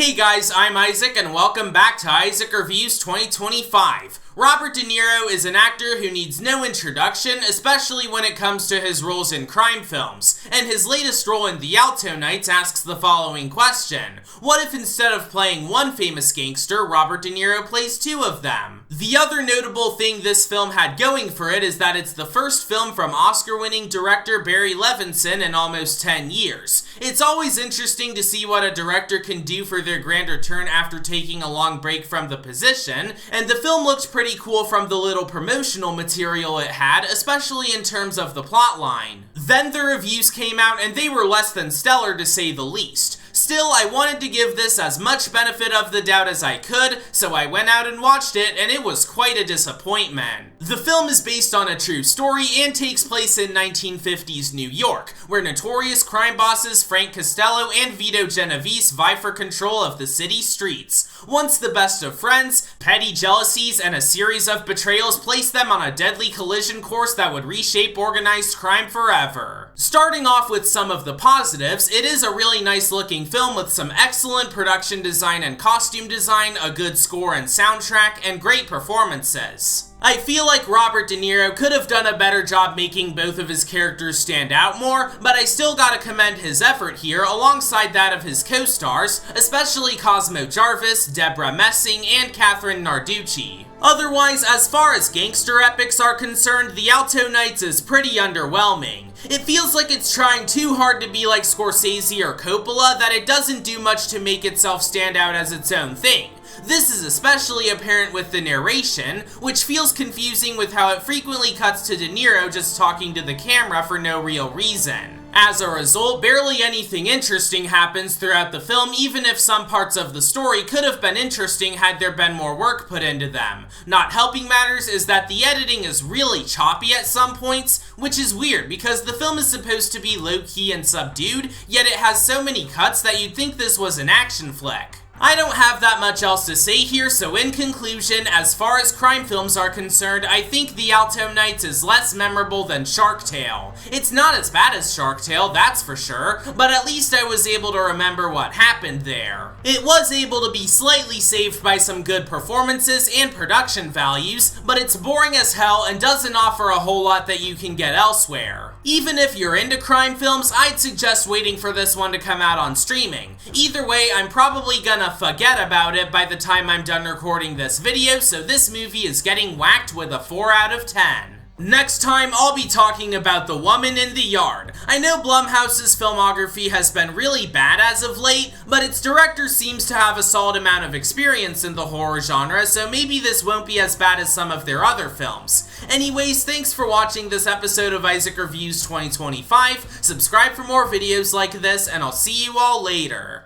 Hey guys, I'm Isaac and welcome back to Isaac Reviews 2025. Robert De Niro is an actor who needs no introduction, especially when it comes to his roles in crime films, and his latest role in The Alto Nights asks the following question: what if instead of playing one famous gangster, Robert De Niro plays two of them? The other notable thing this film had going for it is that it's the first film from Oscar-winning director Barry Levinson in almost 10 years. It's always interesting to see what a director can do for their grander turn after taking a long break from the position, and the film looked pretty cool from the little promotional material it had, especially in terms of the plotline. Then the reviews came out and they were less than stellar to say the least. Still, I wanted to give this as much benefit of the doubt as I could, so I went out and watched it, and it was quite a disappointment. The film is based on a true story and takes place in 1950s New York, where notorious crime bosses Frank Costello and Vito Genovese vie for control of the city streets. Once the best of friends, petty jealousies and a series of betrayals place them on a deadly collision course that would reshape organized crime forever. Starting off with some of the positives, it is a really nice looking film with some excellent production design and costume design, a good score and soundtrack, and great performances. I feel like Robert De Niro could have done a better job making both of his characters stand out more, but I still gotta commend his effort here alongside that of his co-stars, especially Cosmo Jarvis, Deborah Messing, and Catherine Narducci. Otherwise, as far as gangster epics are concerned, The Alto Nights is pretty underwhelming. It feels like it's trying too hard to be like Scorsese or Coppola that it doesn't do much to make itself stand out as its own thing. This is especially apparent with the narration, which feels confusing with how it frequently cuts to De Niro just talking to the camera for no real reason. As a result, barely anything interesting happens throughout the film, even if some parts of the story could have been interesting had there been more work put into them. Not helping matters is that the editing is really choppy at some points, which is weird because the film is supposed to be low-key and subdued, yet it has so many cuts that you'd think this was an action flick. I don't have that much else to say here, so in conclusion, as far as crime films are concerned, I think The Alto Nights is less memorable than Shark Tale. It's not as bad as Shark Tale, that's for sure, but at least I was able to remember what happened there. It was able to be slightly saved by some good performances and production values, but it's boring as hell and doesn't offer a whole lot that you can get elsewhere. Even if you're into crime films, I'd suggest waiting for this one to come out on streaming. Either way, I'm probably gonna forget about it by the time I'm done recording this video, so this movie is getting whacked with a 4 out of 10. Next time, I'll be talking about The Woman in the Yard. I know Blumhouse's filmography has been really bad as of late, but its director seems to have a solid amount of experience in the horror genre, so maybe this won't be as bad as some of their other films. Anyways, thanks for watching this episode of Isaac Reviews 2025. Subscribe for more videos like this, and I'll see you all later.